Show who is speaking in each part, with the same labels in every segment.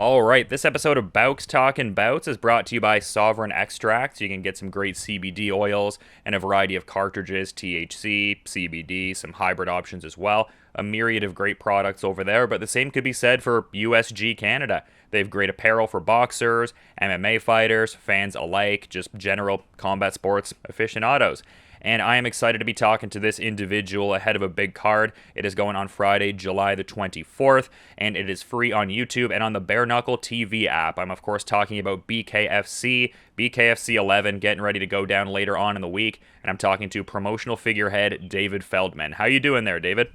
Speaker 1: All right, this episode of Bowks Talking Bouts is brought to you by Sovereign Extracts. You can get some great CBD oils and a variety of cartridges, THC, CBD, some hybrid options as well. A myriad of great products over there, but the same could be said for USG Canada. They have great apparel for boxers, MMA fighters, fans alike, just general combat sports aficionados. And I am excited to be talking to this individual ahead of a big card. It is going on Friday, July the 24th, and it is free on YouTube and on the Bare Knuckle TV app. I'm, of course, talking about BKFC 11, getting ready to go down later on in the week, and I'm talking to promotional figurehead David Feldman. How you doing there, David?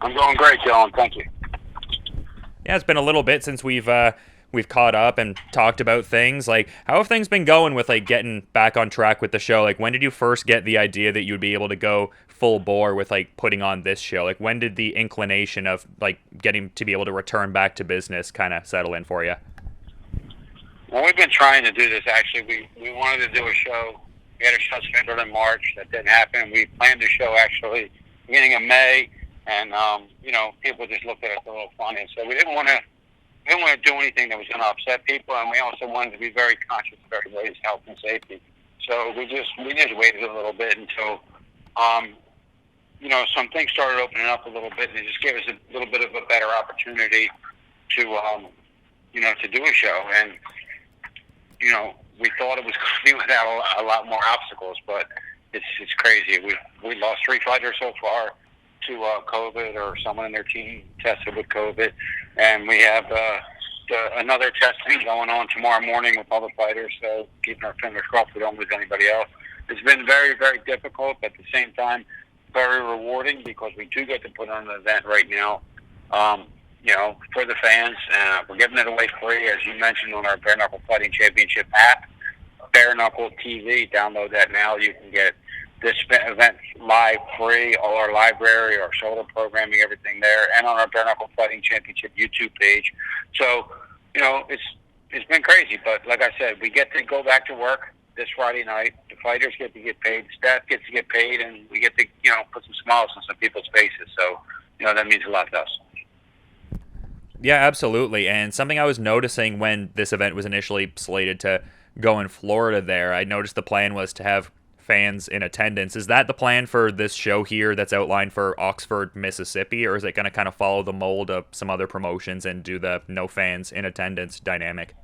Speaker 2: I'm doing great, Dylan. Thank you.
Speaker 1: Yeah, it's been a little bit since we've caught up and talked about things. Like, how have things been going with like getting back on track with the show? Like, when did you first get the idea that you would be able to go full bore with like putting on this show? Like, when did the inclination of like getting to be able to return back to business kind of settle in for you?
Speaker 2: Well, we've been trying to do this. Actually, we wanted to do a show. We had a show scheduled in March. That didn't happen. We planned a show actually beginning of May, and people just looked at us a little funny. So we didn't want to do anything that was going to upset people, and we also wanted to be very conscious of everybody's health and safety. So we just waited a little bit until some things started opening up a little bit, and it just gave us a little bit of a better opportunity to do a show. And we thought it was going to be without a lot more obstacles, but it's crazy. We lost 3 fighters so far to COVID, or someone in their team tested with COVID, and we have another testing going on tomorrow morning with all the fighters, so keeping our fingers crossed we don't lose anybody else. It's been very, very difficult, but at the same time very rewarding, because we do get to put on an event right now for the fans. We're giving it away free, as you mentioned, on our Bare Knuckle Fighting Championship app, Bare Knuckle TV. Download that now. You can get this event live free, all our library, our shoulder programming, everything there, and on our Bare Knuckle Fighting Championship YouTube page. So, it's been crazy, but like I said, we get to go back to work this Friday night. The fighters get to get paid, the staff gets to get paid, and we get to, put some smiles on some people's faces. So, that means a lot to us.
Speaker 1: Yeah, absolutely. And something I was noticing when this event was initially slated to go in Florida there, I noticed the plan was to have fans in attendance. Is that the plan for this show here that's outlined for Oxford, Mississippi, or is it going to kind of follow the mold of some other promotions and do the no fans in attendance dynamic?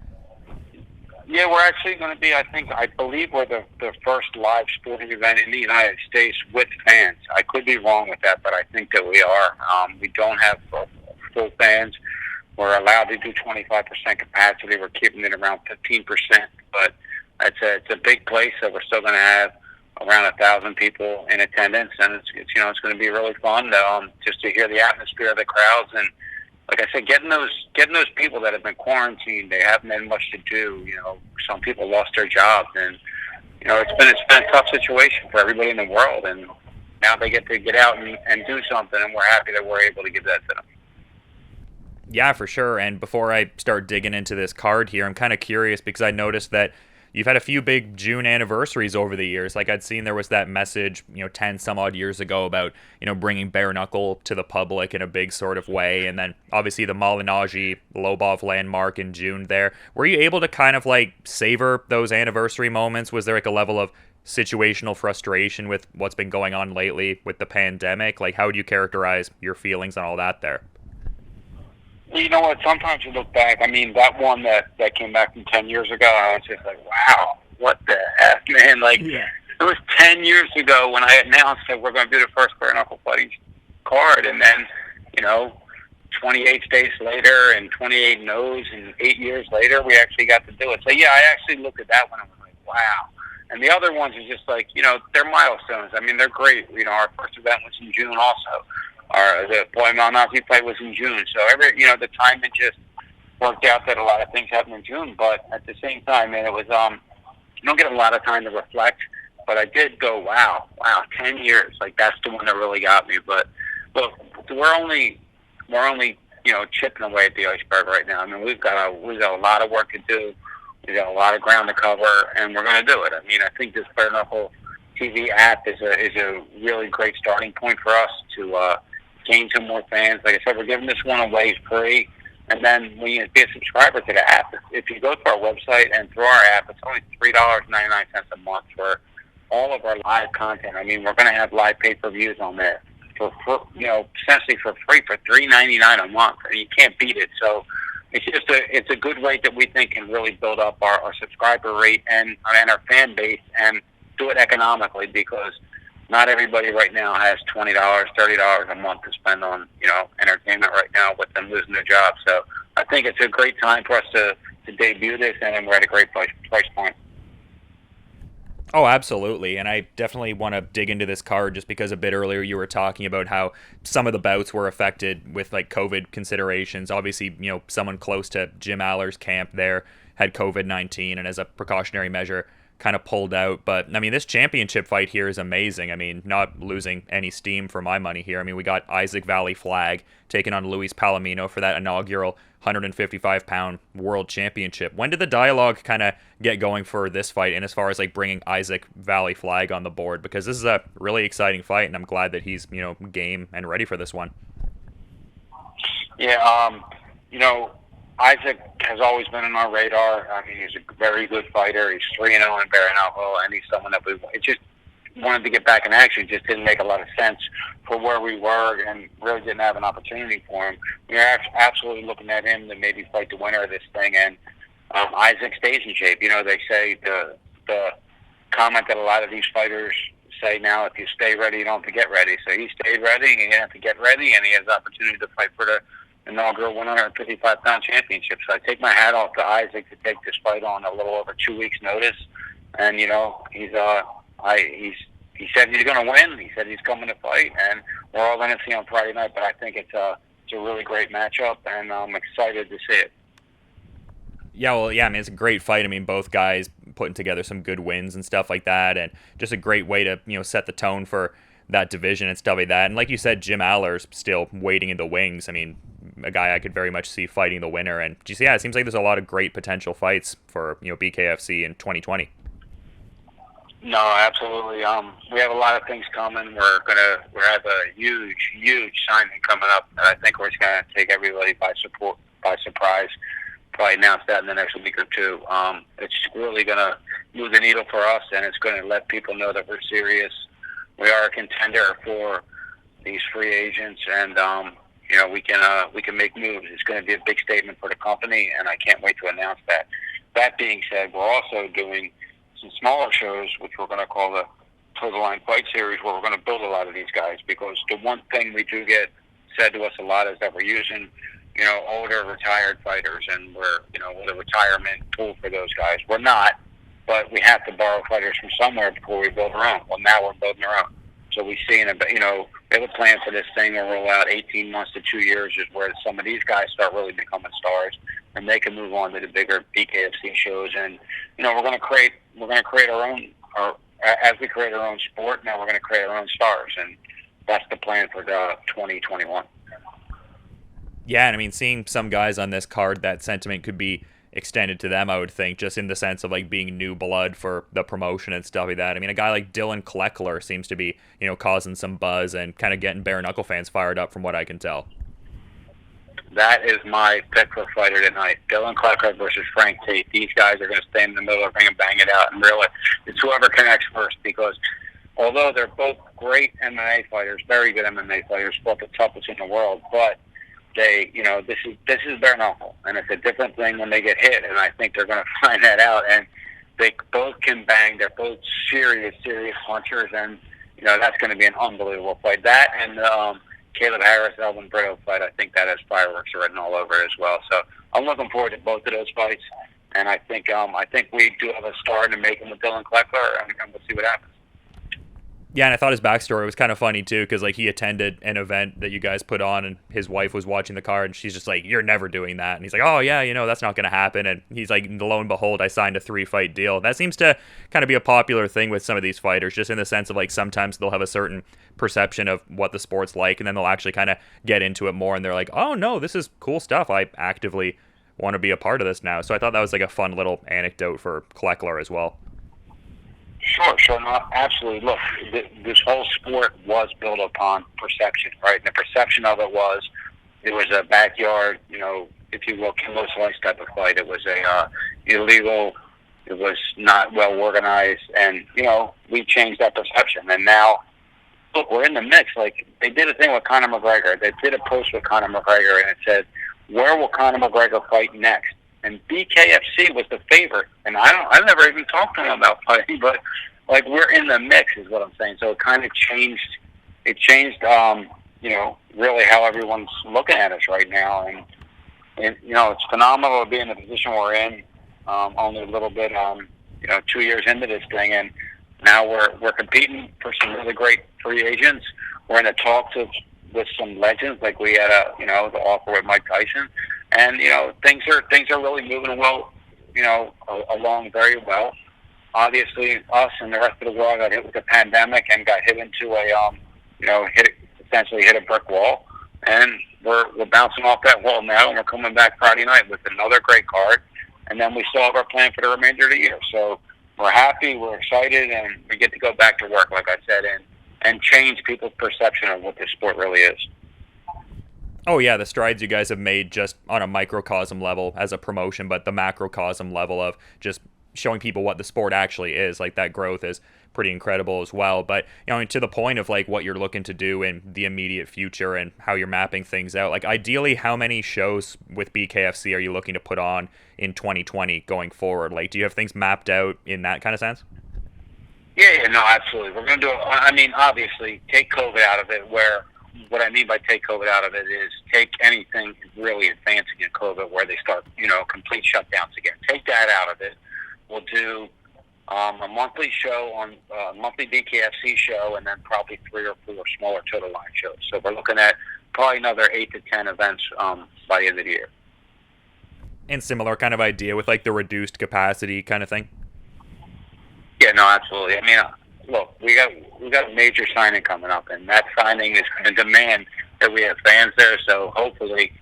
Speaker 2: Yeah, we're actually going to be, I believe we're the first live sporting event in the United States with fans. I could be wrong with that, but I think that we are. We don't have full fans. We're allowed to do 25% capacity. We're keeping it around 15%, but it's a big place, so we're still going to have around 1,000 people in attendance, and it's going to be really fun just to hear the atmosphere of the crowds. And like I said, getting those people that have been quarantined, they haven't had much to do. Some people lost their jobs, and it's been a tough situation for everybody in the world. And now they get to get out and do something, and we're happy that we're able to give that to them.
Speaker 1: Yeah, for sure. And before I start digging into this card here, I'm kind of curious because I noticed that you've had a few big June anniversaries over the years. Like, I'd seen there was that message, 10 some odd years ago about, bringing Bare Knuckle to the public in a big sort of way. And then obviously the Malinaji Lobov landmark in June there. Were you able to kind of like savor those anniversary moments? Was there like a level of situational frustration with what's been going on lately with the pandemic? Like, how would you characterize your feelings on all that there?
Speaker 2: You know what? Sometimes you look back. I mean, that one that came back from 10 years ago, I was just like, wow, what the heck, man? Like, yeah. It was 10 years ago when I announced that we're going to do the first Bare Knuckle Fighting card, and then, 28 states later and 28 no's, and 8 years later, we actually got to do it. So, yeah, I actually looked at that one and was like, wow. And the other ones are just like, they're milestones. I mean, they're great. Our first event was in June also. The Boy Malinaji fight was in June, so the timing just worked out that a lot of things happened in June. But at the same time, man, it was you don't get a lot of time to reflect. But I did go, wow, 10 years, like that's the one that really got me. But look, we're only chipping away at the iceberg right now. I mean, we've got a lot of work to do. We've got a lot of ground to cover, and we're going to do it. I mean, I think this Bare Knuckle TV app is a really great starting point for us to gain some more fans. Like I said, we're giving this one away free. And then when you be a subscriber to the app, if you go to our website and through our app, it's only $3.99 a month for all of our live content. I mean, we're going to have live pay-per-views on there for essentially for free for $3.99 a month. And you can't beat it. So it's a good rate that we think can really build up our subscriber rate and our fan base and do it economically, because not everybody right now has $20, $30 a month to spend on entertainment right now with them losing their jobs. So I think it's a great time for us to debut this, and we're at a great price point.
Speaker 1: Oh, absolutely. And I definitely want to dig into this card just because a bit earlier you were talking about how some of the bouts were affected with like COVID considerations. Obviously, someone close to Jim Aller's camp there had COVID-19 and as a precautionary measure kind of pulled out. But I mean, this championship fight here is amazing. I mean, not losing any steam for my money here. I mean, we got Isaac Vallie Flagg taking on Luis Palomino for that inaugural 155-pound world championship. When did the dialogue kind of get going for this fight, and as far as like bringing Isaac Vallie Flagg on the board? Because this is a really exciting fight, and I'm glad that he's game and ready for this one.
Speaker 2: Yeah, Isaac has always been on our radar. I mean, he's a very good fighter. He's 3-0 in Bare Knuckle, and he's someone that we just wanted to get back in action. It just didn't make a lot of sense for where we were, and really didn't have an opportunity for him. We are absolutely looking at him to maybe fight the winner of this thing, and Isaac stays in shape. They say the comment that a lot of these fighters say now, if you stay ready, you don't have to get ready. So he stayed ready, and he didn't have to get ready, and he has the opportunity to fight for the inaugural 155-pound championship. So I take my hat off to Isaac to take this fight on a little over 2 weeks' notice. And he said he's going to win. He said he's coming to fight, and we're all going to see on Friday night. But I think it's a really great matchup, and I'm excited to see it.
Speaker 1: Yeah, well, yeah, I mean, it's a great fight. I mean, both guys putting together some good wins and stuff like that, and just a great way to set the tone for that division and stuff like that. And like you said, Jim Aller's still waiting in the wings. I mean, a guy I could very much see fighting the winner. And just, yeah, it seems like there's a lot of great potential fights for BKFC in 2020.
Speaker 2: No, absolutely. We have a lot of things coming. We have a huge signing coming up that I think we're just gonna take everybody by surprise. Probably announce that in the next week or two. It's really gonna move the needle for us, and it's gonna let people know that we're serious. We are a contender for these free agents, and we can make moves. It's going to be a big statement for the company, and I can't wait to announce that. That being said, we're also doing some smaller shows, which we're going to call the Toe The Line Fight Series, where we're going to build a lot of these guys, because the one thing we do get said to us a lot is that we're using older retired fighters, and we're the retirement pool for those guys. We're not, but we have to borrow fighters from somewhere before we build our own. Well, now we're building our own. So we see we have a plan for this thing to roll out 18 months to 2 years, is where some of these guys start really becoming stars, and they can move on to the bigger BKFC shows. And we're going to create our own, as we create our own sport. Now we're going to create our own stars, and that's the plan for 2021.
Speaker 1: Yeah, and I mean, seeing some guys on this card, that sentiment could be extended to them, I would think, just in the sense of like being new blood for the promotion and stuff like that. I mean, a guy like Dylan Kleckler seems to be, causing some buzz and kind of getting Bare Knuckle fans fired up from what I can tell.
Speaker 2: That is my pick for fighter tonight. Dylan Kleckler versus Frank Tate. These guys are going to stay in the middle of the ring and bang it out. And really, it's whoever connects first, because although they're both great MMA fighters, very good MMA fighters, both the toughest in the world, but they, this is Bare Knuckle, and it's a different thing when they get hit, and I think they're going to find that out. And they both can bang. They're both serious punchers, and that's going to be an unbelievable fight. That and Kaleb Harris, Elvin Brito fight, I think that has fireworks written all over it as well. So I'm looking forward to both of those fights, and I think we do have a star in the making with Dylan Kleckler, and we'll see what happens.
Speaker 1: Yeah, and I thought his backstory was kind of funny, too, because like he attended an event that you guys put on, and his wife was watching the card, and she's just like, "You're never doing that." And he's like, "Oh, yeah, that's not going to happen." And he's like, lo and behold, I signed a 3-fight deal. That seems to kind of be a popular thing with some of these fighters, just in the sense of like sometimes they'll have a certain perception of what the sport's like, and then they'll actually kind of get into it more, and they're like, "Oh, no, this is cool stuff. I actively want to be a part of this now." So I thought that was like a fun little anecdote for Kleckler as well.
Speaker 2: Sure, no, absolutely. Look, this whole sport was built upon perception, right? And the perception of it was a backyard, if you will, Kimbo Slice type of fight. It was a illegal. It was not well organized, and we changed that perception. And now, look, we're in the mix. Like, they did a thing with Conor McGregor. They did a post with Conor McGregor, and it said, "Where will Conor McGregor fight next?" And BKFC was the favorite. And I've never even talked to him about fighting, but like, we're in the mix, is what I'm saying. So it kind of changed. It changed, really how everyone's looking at us right now. And it's phenomenal to be in the position we're in. Only a little bit, 2 years into this thing, and now we're competing for some really great free agents. We're in the talks with some legends, like we had the offer with Mike Tyson, and things are really moving along very well. Obviously, us and the rest of the world got hit with the pandemic and got hit into essentially hit a brick wall, and we're bouncing off that wall now, and we're coming back Friday night with another great card. And then we still have our plan for the remainder of the year. So we're happy, we're excited, and we get to go back to work, like I said, and change people's perception of what this sport really is.
Speaker 1: Oh, yeah, the strides you guys have made just on a microcosm level as a promotion, but the macrocosm level of just showing people what the sport actually is, like, that growth is pretty incredible as well. But to the point of like what you're looking to do in the immediate future and how you're mapping things out, like, ideally, how many shows with BKFC are you looking to put on in 2020 going forward? Like, do you have things mapped out in that kind of sense?
Speaker 2: Yeah, no, absolutely. We're going to do it. I mean, obviously, take COVID out of it. Where what I mean by take COVID out of it is take anything really advancing in COVID where they start, complete shutdowns again. Take that out of it. We'll do a monthly show on monthly BKFC show, and then probably 3 or 4 smaller Toe The Line shows. So we're looking at probably another 8 to 10 events by the end of the year.
Speaker 1: And similar kind of idea with like the reduced capacity kind of thing.
Speaker 2: Yeah, no, absolutely. I mean, look, we got a major signing coming up, and that signing is going to demand that we have fans there. So hopefully,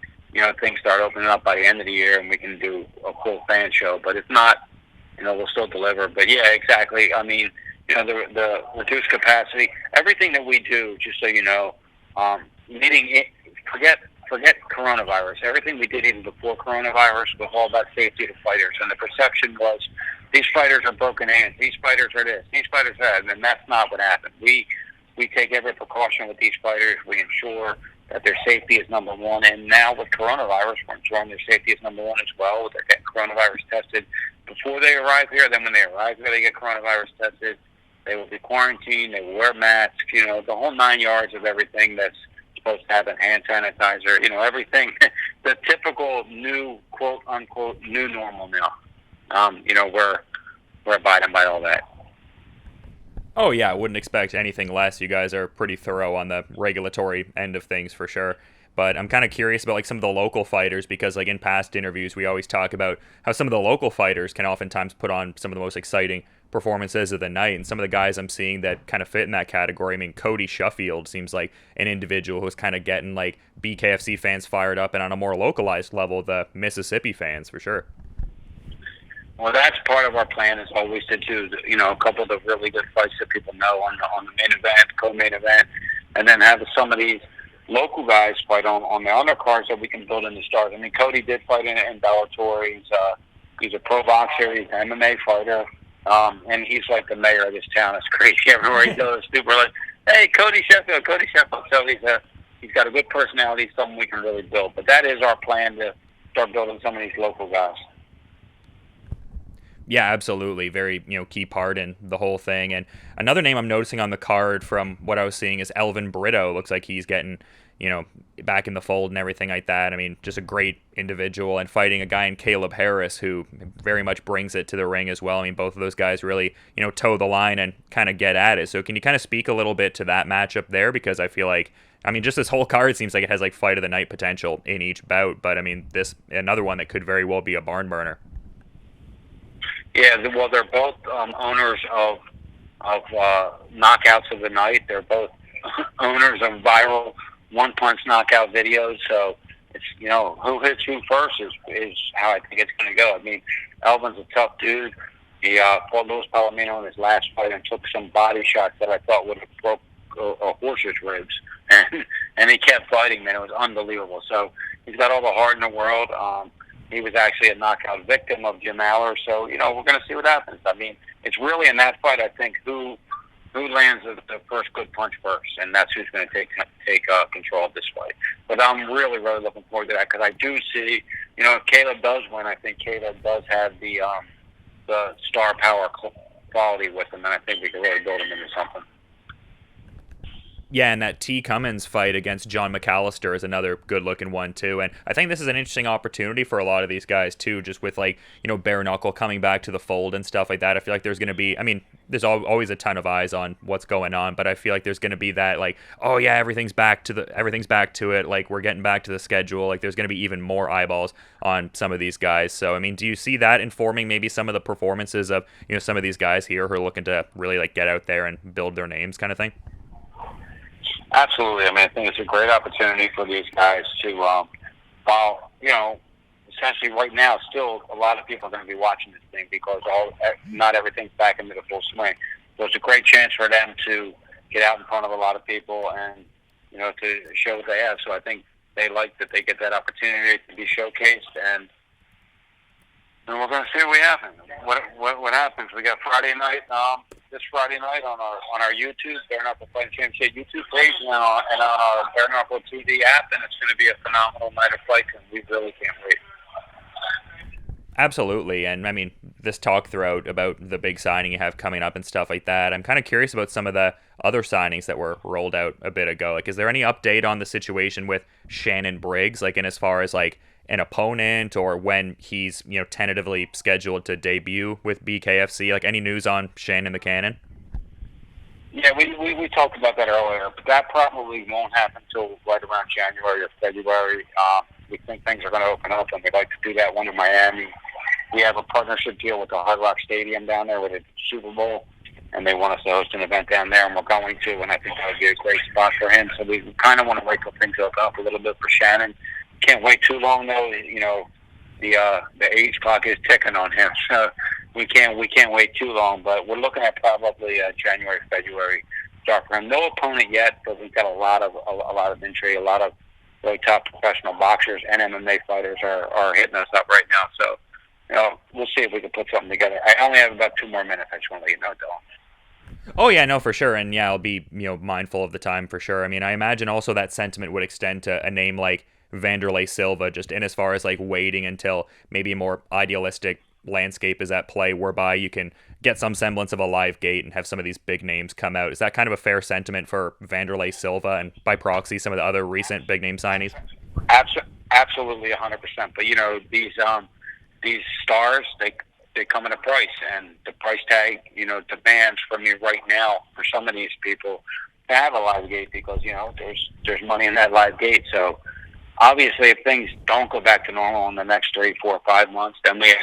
Speaker 2: things start opening up by the end of the year, and we can do a full fan show. But if not, we'll still deliver. But yeah, exactly. I mean, the reduced capacity, everything that we do, just so you know, forget coronavirus. Everything we did even before coronavirus was all about safety of the fighters. And the perception was, these fighters are broken hands, these fighters are this, these fighters are that. And that's not what happened. We take every precaution with these fighters. We ensure that their safety is number one. And now with coronavirus, we're ensuring their safety is number one as well. They're getting coronavirus tested before they arrive here. Then when they arrive here, they get coronavirus tested. They will be quarantined. They will wear masks. The whole 9 yards of everything that's supposed to have a hand sanitizer. Everything, the typical new, quote unquote, new normal now. We're abiding by all that.
Speaker 1: Oh, yeah, I wouldn't expect anything less. You guys are pretty thorough on the regulatory end of things for sure. But I'm kind of curious about like some of the local fighters, because like in past interviews, we always talk about how some of the local fighters can oftentimes put on some of the most exciting performances of the night. And some of the guys I'm seeing that kind of fit in that category, I mean, Cody Sheffield seems like an individual who's kind of getting like BKFC fans fired up, and on a more localized level, the Mississippi fans for sure.
Speaker 2: Well, that's part of our plan, is always to do, a couple of the really good fights that people know on the main event, co-main event, and then have some of these local guys fight on the undercards that we can build in the start. I mean, Cody did fight in Bellator. He's a pro boxer. He's an MMA fighter, and he's like the mayor of this town. It's crazy. Everywhere he goes, people are like, "Hey, Cody Sheffield, Cody Sheffield." So he's got a good personality, something we can really build. But that is our plan, to start building some of these local guys.
Speaker 1: Yeah, absolutely. Very, key part in the whole thing. And another name I'm noticing on the card from what I was seeing is Elvin Brito. Looks like he's getting, back in the fold and everything like that. I mean, just a great individual, and fighting a guy in Kaleb Harris who very much brings it to the ring as well. I mean, both of those guys really, toe the line and kind of get at it. So can you kind of speak a little bit to that matchup there? Because I feel like, just this whole card seems like it has like fight of the night potential in each bout. But I mean, this another one that could very well be a barn burner.
Speaker 2: Yeah, well, they're both owners of knockouts of the night. They're both owners of viral one-punch knockout videos. So it's, who hits who first is how I think it's going to go. I mean, Elvin's a tough dude. He fought Luis Palomino in his last fight and took some body shots that I thought would have broke a horse's ribs. And he kept fighting, man. It was unbelievable. So He's got all the heart in the world. He was actually a knockout victim of Jim Aller, so we're going to see what happens. I mean, it's really in that fight, I think, who lands the first good punch first, and that's who's going to take control of this fight. But I'm really, really looking forward to that because I do see, if Kaleb does win, I think Kaleb does have the star power quality with him, and I think we can really build him into something.
Speaker 1: Yeah, and that T. Cummins fight against John McAllister is another good-looking one, too. And I think this is an interesting opportunity for a lot of these guys, too, just with, Bare Knuckle coming back to the fold and stuff like that. I feel like there's going to be, there's always a ton of eyes on what's going on, but I feel like there's going to be that, oh, yeah, everything's back to it, we're getting back to the schedule. There's going to be even more eyeballs on some of these guys. So, do you see that informing maybe some of the performances of, some of these guys here who are looking to really, get out there and build their names kind of thing?
Speaker 2: Absolutely. I think it's a great opportunity for these guys to, while, essentially right now, still a lot of people are going to be watching this thing because not everything's back into the full swing. So it's a great chance for them to get out in front of a lot of people and, to show what they have. So I think they like that they get that opportunity to be showcased, and we're going to see what happens. What happens? We got Friday night, this Friday night on our YouTube, Bare Knuckle Fighting Championship YouTube page, and on our Bare Knuckle TV app, and it's going to be a phenomenal night of fights, and we really can't wait.
Speaker 1: Absolutely, and this talk throughout about the big signing you have coming up and stuff like that, I'm kind of curious about some of the other signings that were rolled out a bit ago. Is there any update on the situation with Shannon Briggs, in as far as an opponent or when he's tentatively scheduled to debut with BKFC? Any news on Shannon the Cannon?
Speaker 2: Yeah, we talked about that earlier, but that probably won't happen until right around January or February. We think things are going to open up, and we'd like to do that one in Miami. We have a partnership deal with the Hard Rock Stadium down there with the Super Bowl, and they want us to host an event down there, and we're going to, and I think that would be a great spot for him. So we kind of want to wait till things open up a little bit for Shannon. Can't wait too long though. The age clock is ticking on him, so we can't wait too long. But we're looking at probably January, February start for him. No opponent yet, but we've got a lot of intrigue. A lot of really top professional boxers and MMA fighters are hitting us up right now. So we'll see if we can put something together. I only have about 2 more minutes. I just want to let you know, Dylan.
Speaker 1: Oh yeah, no, for sure, and yeah, I'll be mindful of the time for sure. I imagine also that sentiment would extend to a name like Ley Silva, just in as far as waiting until maybe a more idealistic landscape is at play, whereby you can get some semblance of a live gate and have some of these big names come out. Is that kind of a fair sentiment for Ley Silva and by proxy some of the other recent big name signings?
Speaker 2: Absolutely, 100%. But these stars, they come at a price, and the price tag demands from you right now for some of these people to have a live gate because there's money in that live gate. So obviously, if things don't go back to normal in the next 3, 4, 5 months, then we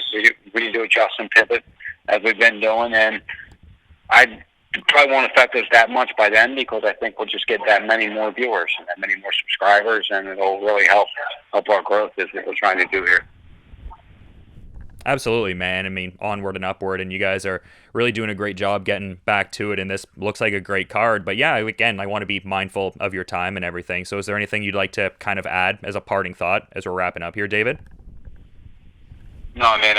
Speaker 2: need to adjust and pivot as we've been doing. And I probably won't affect us that much by then because I think we'll just get that many more viewers and that many more subscribers, and it'll really help our growth as what we're trying to do here.
Speaker 1: Absolutely, man. Onward and upward, and you guys are really doing a great job getting back to it, and this looks like a great card. But yeah, again, I want to be mindful of your time and everything. So is there anything you'd like to kind of add as a parting thought as we're wrapping up here, David?
Speaker 2: No, man,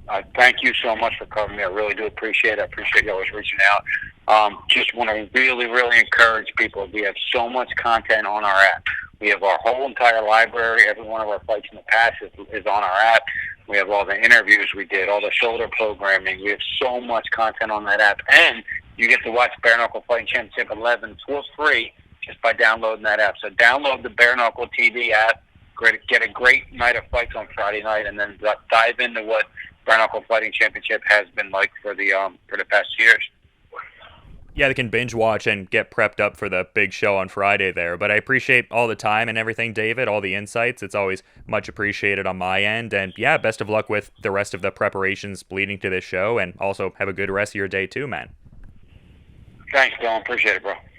Speaker 2: I thank you so much for covering me. I really do appreciate it. I appreciate you always reaching out. Just want to really, really encourage people. We have so much content on our app. We have our whole entire library. Every one of our fights in the past is on our app. We have all the interviews we did, all the shoulder programming. We have so much content on that app. And you get to watch Bare Knuckle Fighting Championship 11 for free just by downloading that app. So download the Bare Knuckle TV app, get a great night of fights on Friday night, and then dive into what Bare Knuckle Fighting Championship has been like for the past years.
Speaker 1: Yeah, they can binge watch and get prepped up for the big show on Friday there. But I appreciate all the time and everything, David, all the insights. It's always much appreciated on my end. And yeah, best of luck with the rest of the preparations leading to this show. And also have a good rest of your day too, man.
Speaker 2: Thanks, Dylan. Appreciate it, bro.